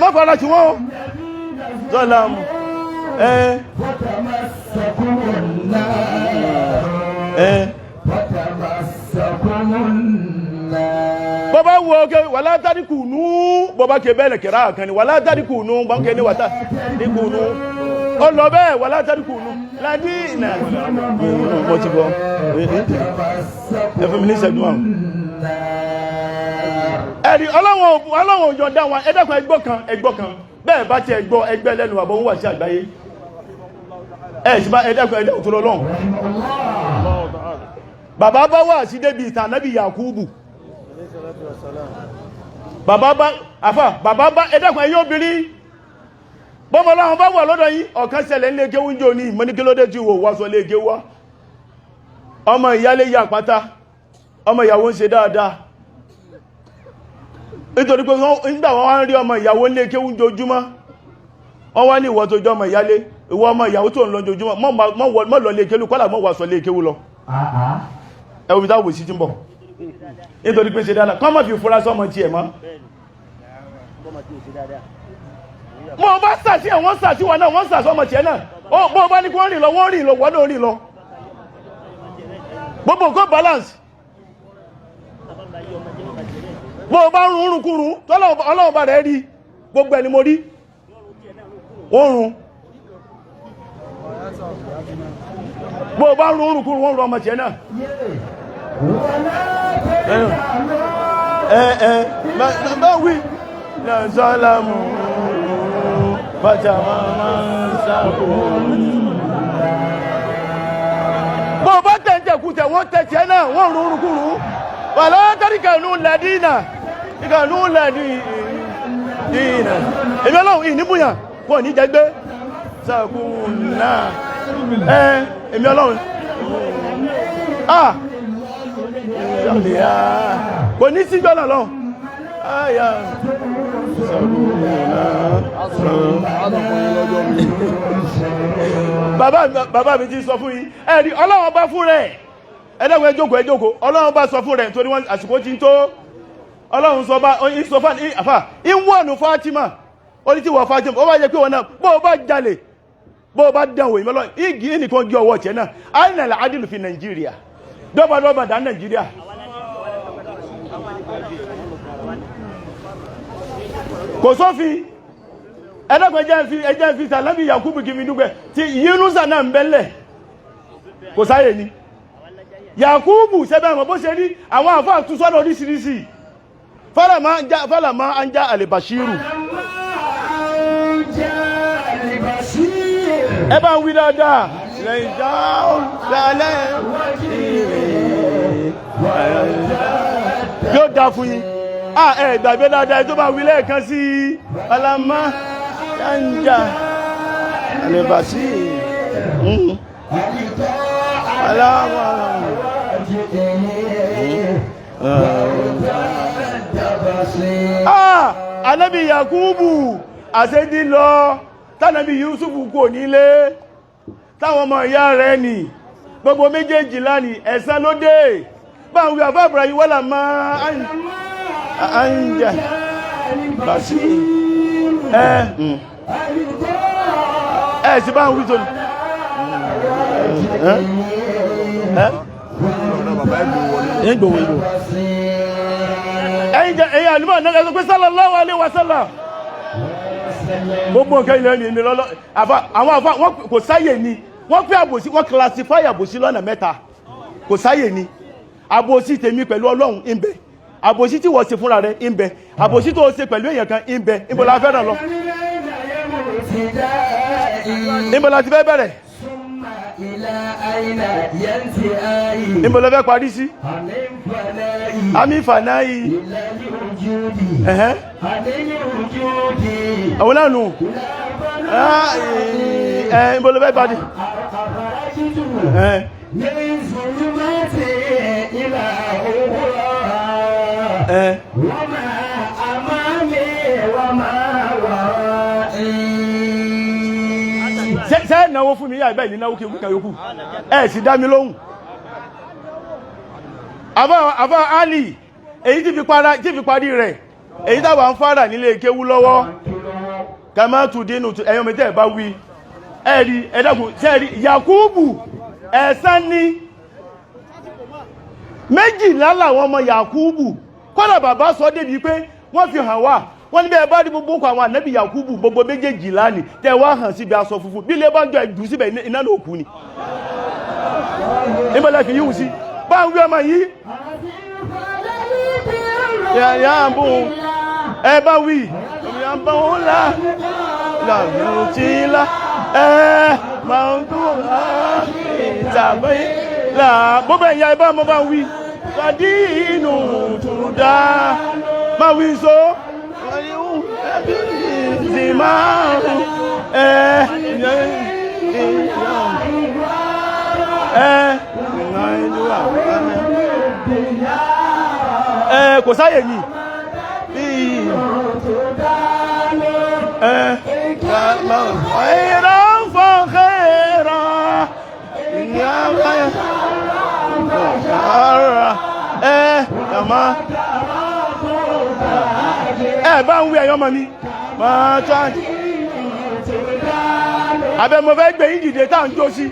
má fara tí wọ́n zọ́làmù bọ́bá wo ọkẹ́ wà látàríkù nú bọ́bá kẹ bẹ́ẹ̀lẹ̀ kẹrà àkànni wà látàríkù nú bọ́nkẹ́ ní wàtà níkù nú ó lọ bẹ́ẹ̀ wà látàríkù nú ládí ìnà mọ́ ti bọ́ ẹfẹ́ mi ní ṣẹ́gun àwọn ẹ̀rí ọlọ́wọ̀n òjò dá wọn ẹ̀dẹ́kùn ẹgbọ́ kan bẹ́ẹ̀ bá ti ẹgbẹ́ lẹ́nu àbọ̀ wọ́n wà sí àgbáyé ẹ̀dẹ́kùn tó lọ́lọ́run bàbá bá wà sí débi ìtàn Ànábì Yakubu bàbá bá ẹ̀dẹ́kùn ẹ̀yìn obìnrin bọ́mọ̀ láwọn bá wà lọ́dọ̀ yìí ọ̀kan ṣẹlẹ̀ ní léèké oúnjẹ ní ìmọ́níkélódé tí wò wáṣọ léèké wá ọmọ ìyálé yà pátá ọmọ ìyàwó ń ṣe dáadáa nítorí pé nígbà wọ́n wá ń rí ọmọ ìyàwó léèké oúnjẹ ojúmọ́ wọ́n wá ní ìwọ tó jọ ọmọ ìyálé ìwọ ọmọ ìyàwó tó ń lọ ojúmọ́ mọ́ lọ léèké lú kọ́là mọ́ wáṣọ léèké wú lọ ẹwù bí táwò sí tí ń bọ̀ nítorí pé ṣe dáadáa kọ́ mọ́ fi fúra sọ́mọ tí ẹ̀ mọ́ mọ́ bá sàtí ẹ̀wọ́n sàtí wọn náà wọ́n sàtí ọmọ tí ẹ̀ náà bọ́ bá ní kí wọ́n rìn lọ wọ́n rìn lọ wọ́n náà rìn lọ gbogbo nǹkan balance bọ́ bá rún rúnkúrún tọ́lọ́wọ́ bá rẹ̀ rí gbogbo ẹni mo rí wọ́n rún bọ́ bá rún rúnkúrún wọ́n rún ọmọ tí ẹ̀ náà báwí náà sọ́lámù bàtà máa sáàkó bọ́ bá tẹ̀jẹ̀kútẹ̀ wọ́n tẹ̀jẹ̀ náà wọ́n rún rúnkúrú wà látàrí kànú lẹ́dínà ìkànú lẹ́dínà èmi ọlọ́run ìníbùyà kò ní jẹgbé sáàkó náà èmi ọlọ́run kò ní sí gbọ́nà lọ bàbá mi ti sọ fún yín ẹ̀rí ọlọ́run bá fún rẹ̀ ẹ̀dẹ́gbẹ̀ ẹjọ́kò ọlọ́run bá sọ fún rẹ̀ torí wọ́n àsìkò tí ń tó ọlọ́run sọ bá ìsọfà ní àfà ìwọ̀nù Fátímà ó ní tí wọ́n Fátímà ó bá jẹ́ pé wọ́n náà bó bá jalè bó bá dánwò ìmọ́lọ́ igi nìkan gí ọwọ́ tẹ́ náà àìnàlẹ̀ adìlù fi Nàìjíríà dọ́gbàdọ́gbà dá Nàìjíríà kò sófin ẹ̀dọ́gbẹ̀ ẹjẹ́ fi tàlábì Yakubu kí mi dúgbẹ̀ tí Yínúsà náà ń bẹ́lẹ̀ kò sáyè ní Yakubu sẹ́bẹ̀ ẹ̀mọ̀ bó ṣe rí àwọn àfáà tún sọ́dọ̀ oríṣiríṣi fálàmá anja alìbàṣírù ẹ bá ń wí dáadáa lẹ́yìn dáhùn lálẹ́ yóò dá fún yín ẹ gbàgbé dáadáa tó bá wí lẹ́ẹ̀kan sí fálàmá anja alìbàṣírù Ànábì Yakubu àṣẹ́dí lọ tánàbí Yusufu kò nílé táwọn ọmọ ìyá rẹ̀ ní gbogbo méjèèjì láni ẹ̀san ló dé bá ń wí àfá Ibrahim wọ́là máa anja bàṣí sí bá ń wí tó ní ẹ̀yìn àlúmọ̀ náà ẹ̀sọ́ pé sallallahu alaihi wasallam gbogbo nǹkan ilẹ̀ ní lọ́lọ́ àwọn àfá wọ́n kò sáyè ní wọ́n pé àbòsí wọ́n classify àbòsí lọ́nà mẹ́ta kò sáyè ní àbòsí tèmi pẹ̀lú Ọlọ́run ń bẹ àbòsí tí wọ́n ṣe fúnra rẹ̀ ń bẹ àbòsí tó ṣe pẹ̀lú èèyàn kan ń bẹ níbo la fẹ́ràn lọ níbo la ti fẹ́ bẹ̀rẹ̀ níbo la fẹ́ parí sí àmì fànáyì àwọn náà nù níbo la fẹ́ parí ṣe náwó fún mi yà ìbẹ̀ ìnáwó kí wúkà yókù ẹ̀ sì dá mi lóhùn àbá Ali èyí tí fi parí rẹ̀ èyí tàbà ń fara nílé kéwú lọ́wọ́ kàmátù dínú ẹ̀yọ́ mẹ́tẹ́ bá wí ẹ̀rí ẹ̀dàkùn sẹ́rí Yakubu ẹ̀san ní méjìlá làwọn ọmọ Yakubu kọ́nà bàbá sọ débi pé wọ́n fi hàn wá wọ́n ní bẹ́ẹ̀ bá rí gbogbo nǹkan àwọn ànábì Yakubu gbogbo méjèèjìlá ni tẹ́ wá hàn síbi aṣọ funfun bí ilé bá ń jọ ẹ̀dùn síbẹ̀ iná ló kú ni níbẹ̀lẹ̀ fi yíhun sí bá ń wí ọmọ yìí yàyàbù ẹ bá wí yàbù ńlá làwọn tí ńlá ẹ máa ń tó ìtàbí là gbogbo ẹ̀yà ẹ bá mọ́ bá ń wí fàdí inú tó dá máa wí so kò sáyè ní ẹ̀rọ fún ẹ̀rọ bá ń wí ẹ̀yọ́ mọ̀ ní máa tàbí abẹ́ mo fẹ́ gbé ìdìdè táà ń jó sí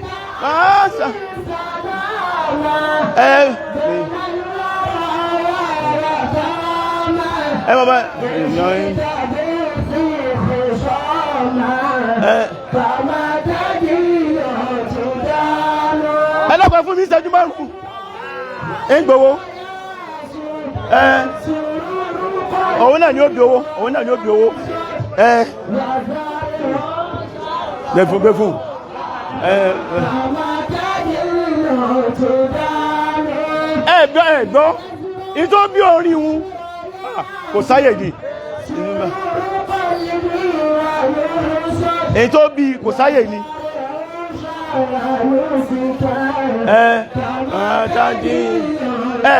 bàbá ẹlọ́pàá fún mi ìṣẹ́jú márùn-ún ń gbowó òun náà ni ó bí owó gbẹ̀fún ẹ̀gbọ́ ìtó bí orí wọn kò sáyè ní ètò bí kò sáyè ní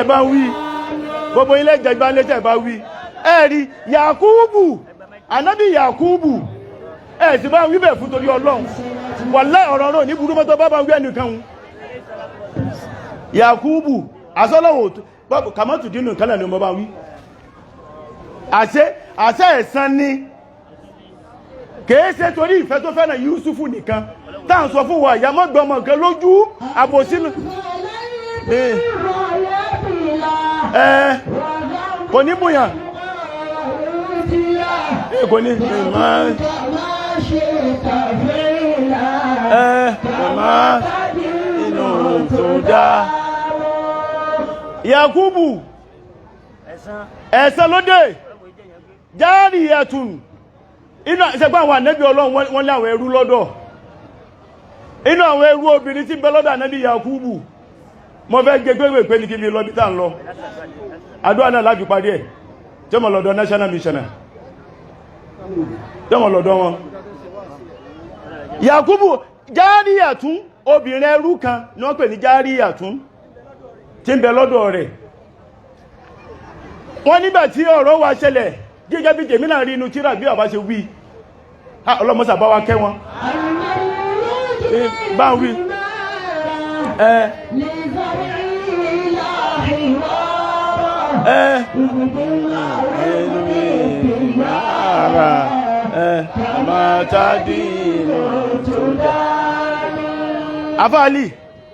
bá wí gbogbo ilé ìjẹgbá létẹ̀ bá wí ẹ̀rí Yakubu ànábì Yakubu sì bá wí bẹ̀ fún torí Ọlọ́run wàláhì ọ̀rọ̀ náà ní burú mọ́tọ́ bá wí ẹnìkan Yakubu asọ́lọ́wọ̀ kàmọ́tù dínú kálẹ̀ ni ọmọ bá wí àṣẹ ẹ̀san ni kèé ṣe torí ìfẹ́ tó fẹ́ràn Yusufu nìkan táà ń sọ fún wa ìyá mọ́gbọmọ̀ nǹkan lójú àbòsínú kò ní bùyàn kò ní inú tó dá Yakubu ẹ̀san lóde jariyatun inú ìṣẹ́gbà àwọn ànábì Ọlọ́run wọ́n láwọn ẹrú lọ́dọ̀ inú àwọn ẹrú obìnrin tí ń bẹ lọ́dọ̀ ànábì Yakubu mo fẹ́ gẹ́gbẹ́gbẹ́ pé ní kí mi lọ bí tá ń lọ àdúrà náà láti parí ẹ̀ tí mo lọ́dọ̀ national missioner tí mo lọ́dọ̀ wọn Yakubu jariyatun obìnrin ẹrú kan ní wọ́n pè ní jariyatun tí ń bẹ lọ́dọ̀ rẹ̀ wọ́n nígbà tí ọ̀rọ̀ wa ṣẹlẹ̀ gẹ́gẹ́ bí tèmi náà rí inú tírà bí àbá ṣe wí ọlọ́mọ́sà bá wa kẹ́ wọn bá ń wí afáàlì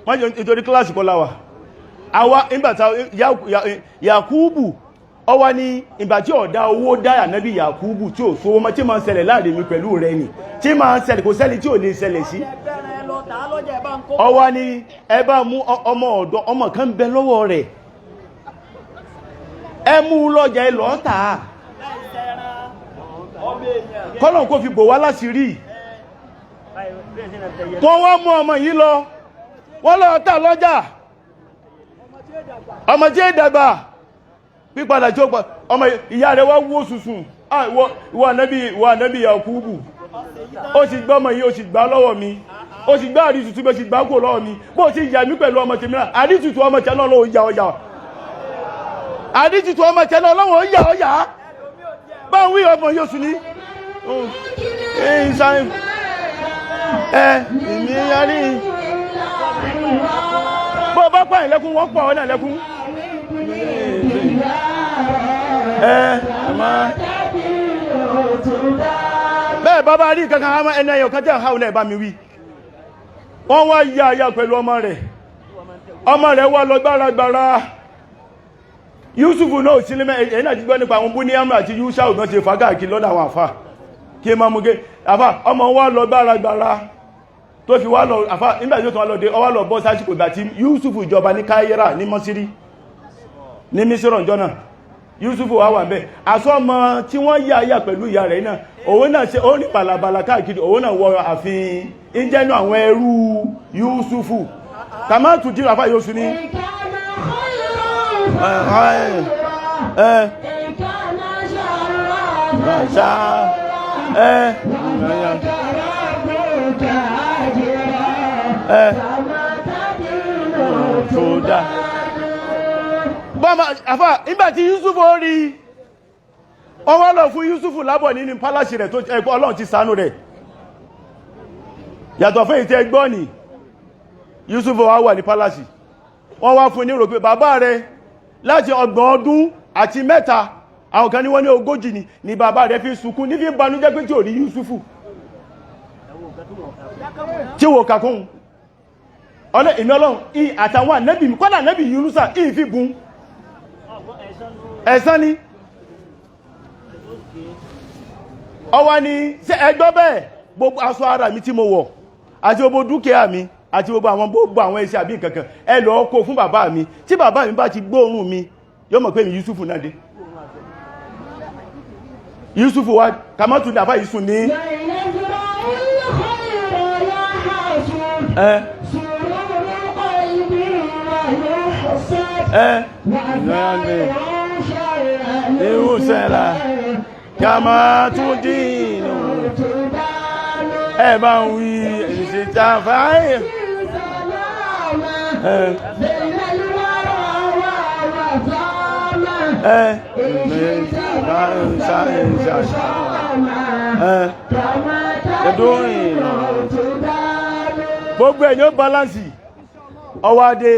wọ́n jẹ́ nítorí kíláàsì kọ́ láwà àwa ìgbàtà Yakubu ọwá ní ìgbàtí ọ̀dá owó dáyà nábì Yakubu tí ó sówó mọ́ tí ma ń ṣẹlẹ̀ láàrin mi pẹ̀lú rẹ̀ ni tí ma ń ṣẹlẹ̀ kò ṣẹlẹ̀ tí ò lè ṣẹlẹ̀ sí ọwá ní ẹbá mú ọmọ ọ̀dọ́ ọmọ kan bẹ lọ́wọ́ rẹ̀ ẹ mú lọ́jà ẹ lọ́ọ́ tà á kọ́lọ̀ kó fi bò wá láṣìírí wọ́n wá mú ọmọ yìí lọ wọ́n lọ́ọ́ tà lọ́jà ọmọ tí ó dàgbà pípadà tí ó pa ọmọ ìyá rẹ̀ wá wó sùsùn ìwà ànábì Yakubu ó sì gbá ọmọ yìí ó sì gbá lọ́wọ́ mi ó sì gbá àrísùtù bó sì gbá kò lọ́wọ́ mi bó sì yà mí pẹ̀lú ọmọ tèmi náà àrísùtù ọmọ tẹ́ náà lọ́wọ́ yà ọjà àrísùtù ọmọ tẹ́ náà lọ́wọ́ yà ọjà bá ń wí ọmọ yóò sùn ní ìmìyàrí bó bá pààyàn lẹ́kún wọ́n pọ̀ ọ̀nà lẹ́kún bẹ́ẹ̀ bá bá rí kankan hama ẹni ẹyọ kan tẹ́ haúnẹ̀ bá mi wí wọ́n wá yá ayá pẹ̀lú ọmọ rẹ̀ wá lọ gbáragbára Yusufu náà sí límẹ̀ ẹ̀yìn àti gbọ́ nípa àwọn Buniyamu àti Yusha ògbọ́n ṣe fàgáàkì lọ́dọ̀ àwọn àfà kí ma mú gé àfà ọmọ wá lọ gbáragbára tó fi wá lọ àfà nígbàtí ó tún wá lọ dé ọwá lọ bọ́ sásìkò ìgbà tí Yusufu ìjọba ní Káírà ní Mọ́sírí ní Mísírọ̀ jọ́nà Yusufu wá wà bẹ́ àsọ́mọ tí wọ́n yà yà pẹ̀lú ìyá rẹ̀ náà òun náà ṣe ó ní pàlàbàlà káàkiri òun náà wọ àfin ìjẹ́nu àwọn ẹrú Yusufu tàmátù tí àfà yóò sún ní àfà ìgbàtí Yusufu ó rí wọ́n wá lọ fún Yusufu lábọ̀ nínú pálásì rẹ̀ tó ẹgbọ́ Ọlọ́run ti ṣàánú rẹ̀ yàtọ̀ fún ìtẹ́ ẹgbọ́ ni Yusufu wá wà ní pálásì wọ́n wá fún ní rò pé bàbá rẹ̀ láti 30 ọdún àti 3 àwọn kan ní wọ́n ní 40 ni bàbá rẹ̀ fi sunkún ní fi ń banújẹ́ pé tí ò rí Yusufu tí wò kàkún ọlẹ́ ìmẹ́ Ọlọ́run àtàwọn ànẹ́bì kọ́nà ànẹ́bì Yunusa ìfi bùn ẹ̀san ni ọwá ni ṣe ẹgbọ́ bẹ́ẹ̀ gbogbo aṣọ ara mi tí mo wọ̀ àti gbogbo dúkìá mi àti gbogbo àwọn iṣẹ́ àbí nǹkankan ẹ lọ kó fún bàbá mi tí bàbá mi bá ti gbóòórùn mi yóò mọ̀ pé mi Yusufu náà dé Yusufu wa kamatu dàbá ìsùn ní ìrúsẹ̀lá kamatu dínú ẹ bá ń wí ìsìta fàáyé gbogbo ẹ̀yìn ó balansi ọwá dé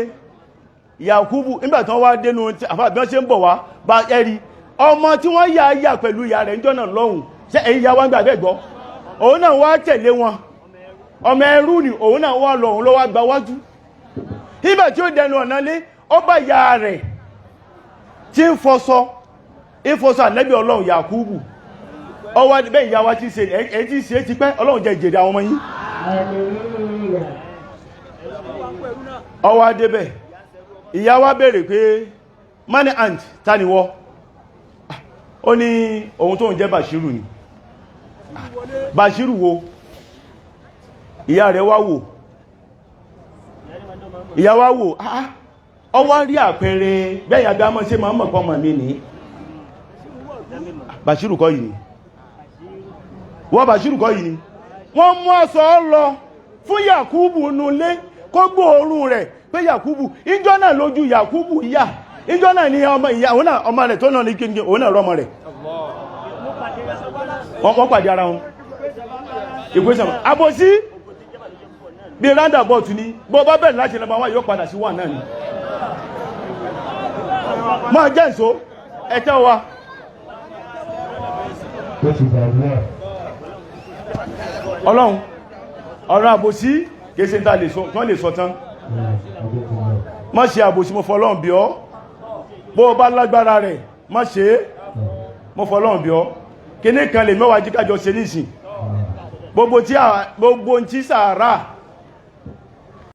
Yakubu nígbàtí wọ́n wá dénú àfáàbí wọ́n ṣe ń bọ̀ wá bá ẹ̀rí ọmọ tí wọ́n yà pẹ̀lú ìyá rẹ̀ ń jọ́nà lọ́hùn ṣe èyí ya wá ń gbàgbẹ́ gbọ́ òun náà wá tẹ̀lé wọn ọmọ ẹrú ni òun náà wá lọ́hùn ló wá gba wájú nígbà tí ó dẹnu ọ̀nà lé ó bá ìyá rẹ̀ tí ń fọṣọ ànẹ́bí Ọlọ́run Yakubu ọwá bẹ́ ìyá wa ti ṣe ẹ̀ tí ṣe ti pẹ́ Ọlọ́run jẹ ìjèrè àwọn ọmọ yín ọwá débẹ̀ ìyá wa béèrè pé mani aunt taniwọ́ ó ní ohun tó ń jẹ́ Bashiru ni Bashiru wo ìyá rẹ̀ wá wò ìyá wá wò ọ wá rí àpẹẹrẹ bẹ́yà bí a mọ́ sí ma mọ̀ pọ́ mọ̀ mí ní Bashiru kọ́ yìí ni wọ́n Bashiru kọ́ yìí ni wọ́n mú aṣọ lọ fún Yakubu nulé kó gbóòórùn rẹ̀ pé Yakubu ìjọ náà lójú Yakubu ìyá ìjọ náà ni ọmọ ìyá òun náà ọmọ rẹ̀ tó náà ní kíni òun náà rọmọ rẹ̀ wọ́n pàdé ara wọn ìgbésẹ̀ àbòsí bí roundabout ní bọ́ bá bẹ̀rẹ̀ láti lọ́mọ wá yóò padà sí wà náà ni máa jẹ́ ìṣó ẹ̀tẹ́ wa ọlọ́run ọ̀rọ̀ àbòsí kéèsè ń tàn lè sọ tán má ṣe àbòsí mo fọlọ́run bí ọ́ bó bá lágbára rẹ̀ má ṣe mo fọlọ́run bí ọ́ kíní kan lè mẹ́wàá jíkájọ ṣe nísìn gbogbo tí sàárà